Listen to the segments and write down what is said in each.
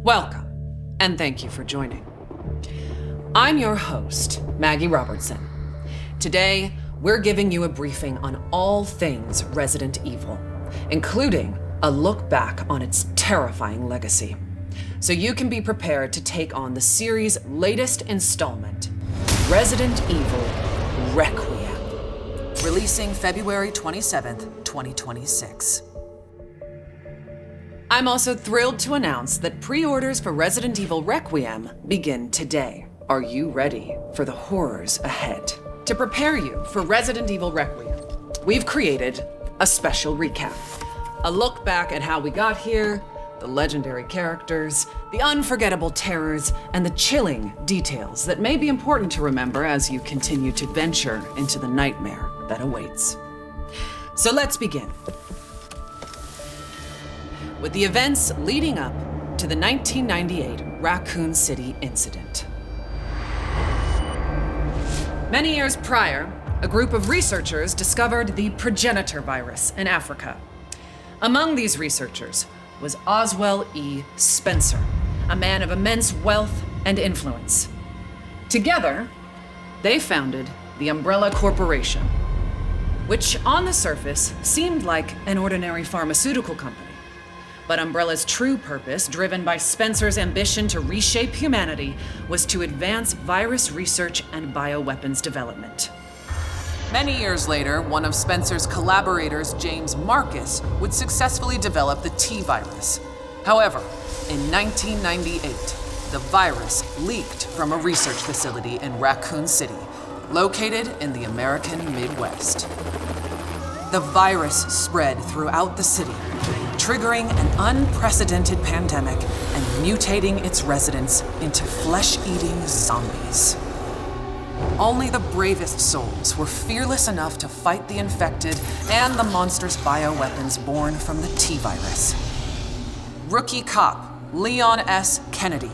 Welcome, and thank you for joining. I'm your host, Maggie Robertson. Today, we're giving you a briefing on all things Resident Evil, including a look back on its terrifying legacy, so you can be prepared to take on the series' latest installment, Resident Evil Requiem, releasing February 27th, 2026. I'm also thrilled to announce that pre-orders for Resident Evil Requiem begin today. Are you ready for the horrors ahead? To prepare you for Resident Evil Requiem, we've created a special recap. A look back at how we got here, the legendary characters, the unforgettable terrors, and the chilling details that may be important to remember as you continue to venture into the nightmare that awaits. So let's begin with the events leading up to the 1998 Raccoon City incident. Many years prior, a group of researchers discovered the progenitor virus in Africa. Among these researchers was Oswell E. Spencer, a man of immense wealth and influence. Together, they founded the Umbrella Corporation, which on the surface seemed like an ordinary pharmaceutical company. But Umbrella's true purpose, driven by Spencer's ambition to reshape humanity, was to advance virus research and bioweapons development. Many years later, one of Spencer's collaborators, James Marcus, would successfully develop the T-virus. However, in 1998, the virus leaked from a research facility in Raccoon City, located in the American Midwest. The virus spread throughout the city, triggering an unprecedented pandemic and mutating its residents into flesh-eating zombies. Only the bravest souls were fearless enough to fight the infected and the monstrous bioweapons born from the T-virus. Rookie cop Leon S. Kennedy,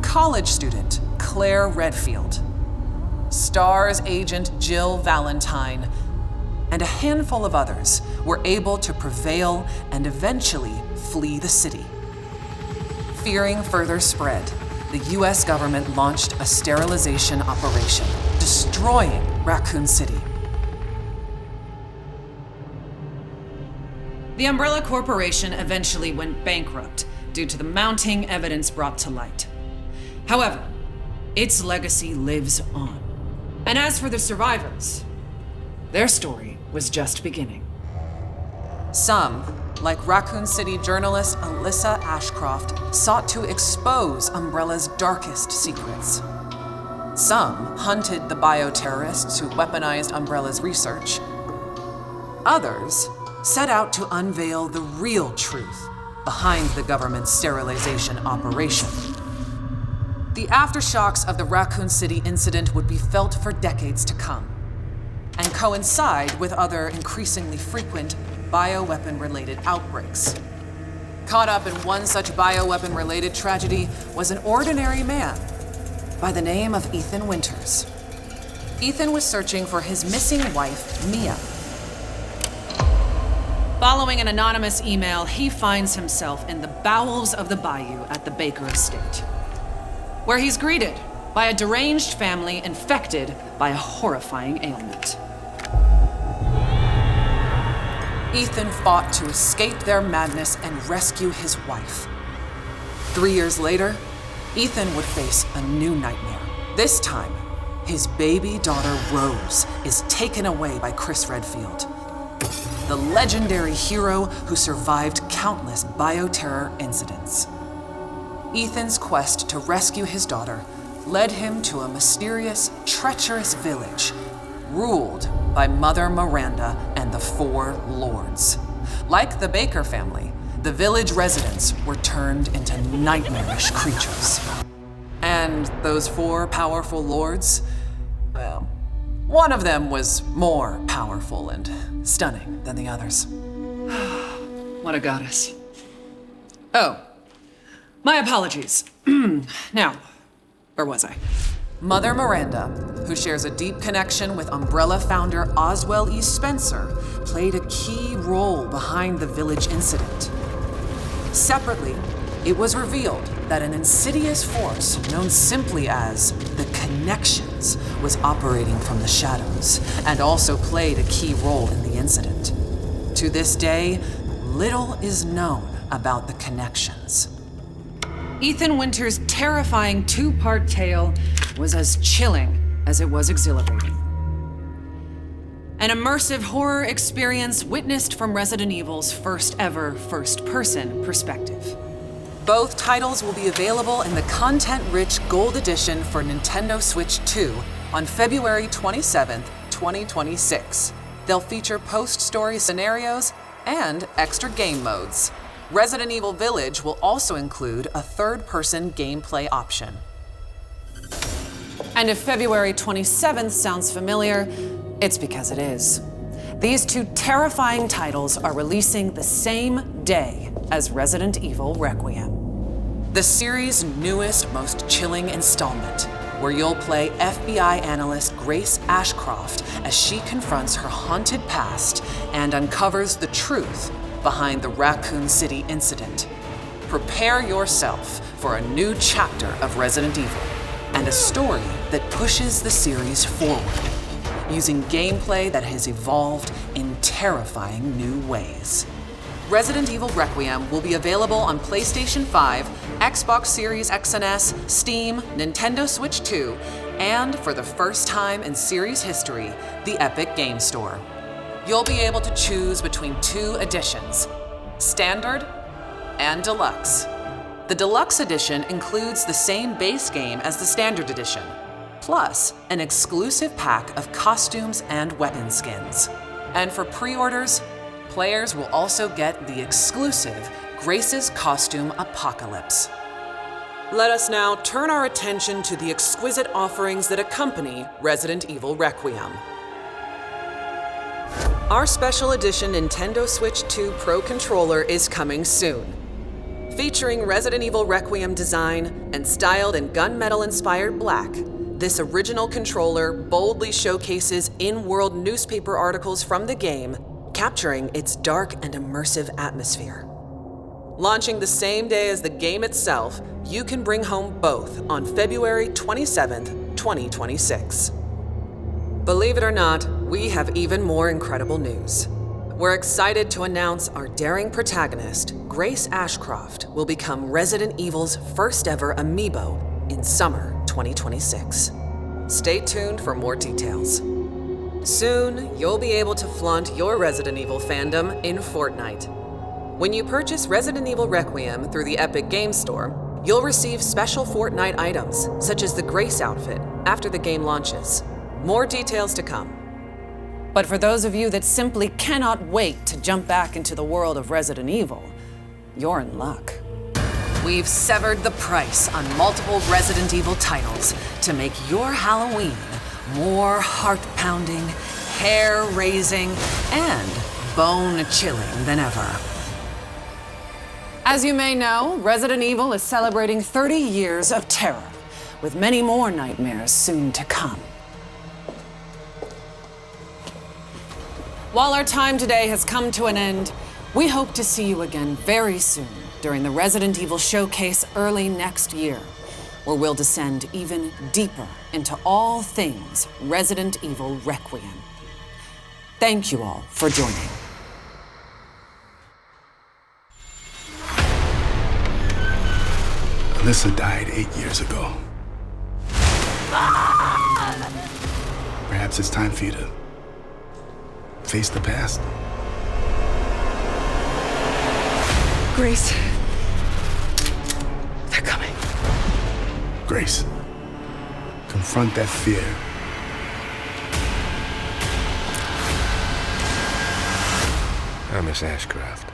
college student Claire Redfield, STARS agent Jill Valentine, and a handful of others were able to prevail and eventually flee the city. Fearing further spread, the US government launched a sterilization operation, destroying Raccoon City. The Umbrella Corporation eventually went bankrupt due to the mounting evidence brought to light. However, its legacy lives on. And as for the survivors, their story was just beginning. Some, like Raccoon City journalist Alyssa Ashcroft, sought to expose Umbrella's darkest secrets. Some hunted the bioterrorists who weaponized Umbrella's research. Others set out to unveil the real truth behind the government's sterilization operation. The aftershocks of the Raccoon City incident would be felt for decades to come, and coincide with other increasingly frequent bioweapon-related outbreaks. Caught up in one such bioweapon-related tragedy was an ordinary man by the name of Ethan Winters. Ethan was searching for his missing wife, Mia. Following an anonymous email, he finds himself in the bowels of the bayou at the Baker estate, where he's greeted by a deranged family infected by a horrifying ailment. Ethan fought to escape their madness and rescue his wife. 3 years later, Ethan would face a new nightmare. This time, his baby daughter Rose is taken away by Chris Redfield, the legendary hero who survived countless bioterror incidents. Ethan's quest to rescue his daughter led him to a mysterious, treacherous village ruled by Mother Miranda and the Four Lords. Like the Baker family, the village residents were turned into nightmarish creatures. And those four powerful lords, well, one of them was more powerful and stunning than the others. What a goddess. Oh, my apologies. Now, where was I? Mother Miranda, who shares a deep connection with Umbrella founder Oswell E. Spencer, played a key role behind the village incident. Separately, it was revealed that an insidious force known simply as the Connections was operating from the shadows and also played a key role in the incident. To this day, little is known about the Connections. Ethan Winter's terrifying two-part tale was as chilling as it was exhilarating. An immersive horror experience witnessed from Resident Evil's first ever first-person perspective. Both titles will be available in the content-rich Gold Edition for Nintendo Switch 2 on February 27th, 2026. They'll feature post-story scenarios and extra game modes. Resident Evil Village will also include a third-person gameplay option. And if February 27th sounds familiar, it's because it is. These two terrifying titles are releasing the same day as Resident Evil Requiem. The series' newest, most chilling installment, where you'll play FBI analyst Grace Ashcroft as she confronts her haunted past and uncovers the truth behind the Raccoon City incident. Prepare yourself for a new chapter of Resident Evil and a story that pushes the series forward, using gameplay that has evolved in terrifying new ways. Resident Evil Requiem will be available on PlayStation 5, Xbox Series X and S, Steam, Nintendo Switch 2, and for the first time in series history, the Epic Game Store. You'll be able to choose between two editions, Standard and Deluxe. The Deluxe Edition includes the same base game as the Standard Edition, plus an exclusive pack of costumes and weapon skins. And for pre-orders, players will also get the exclusive Grace's Costume Apocalypse. Let us now turn our attention to the exquisite offerings that accompany Resident Evil Requiem. Our special edition Nintendo Switch 2 Pro controller is coming soon. Featuring Resident Evil Requiem design and styled in gunmetal-inspired black, this original controller boldly showcases in-world newspaper articles from the game, capturing its dark and immersive atmosphere. Launching the same day as the game itself, you can bring home both on February 27th, 2026. Believe it or not, we have even more incredible news. We're excited to announce our daring protagonist, Grace Ashcroft, will become Resident Evil's first ever amiibo in summer 2026. Stay tuned for more details. Soon, you'll be able to flaunt your Resident Evil fandom in Fortnite. When you purchase Resident Evil Requiem through the Epic Game Store, you'll receive special Fortnite items, such as the Grace outfit, after the game launches. More details to come. But for those of you that simply cannot wait to jump back into the world of Resident Evil, you're in luck. We've severed the price on multiple Resident Evil titles to make your Halloween more heart-pounding, hair-raising, and bone-chilling than ever. As you may know, Resident Evil is celebrating 30 years of terror, with many more nightmares soon to come. While our time today has come to an end, we hope to see you again very soon during the Resident Evil Showcase early next year, where we'll descend even deeper into all things Resident Evil Requiem. Thank you all for joining. Alyssa died 8 years ago. Perhaps it's time for you to face the past. Grace. They're coming. Grace, confront that fear. Miss Ashcroft.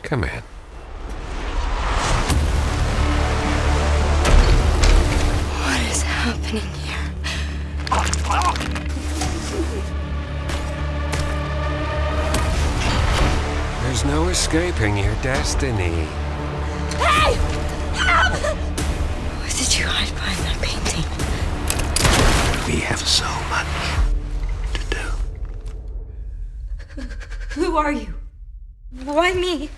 Come in. What is happening here? There's no escaping your destiny. Hey! Help! What did you hide behind that painting? We have so much to do. Who are you? Why me?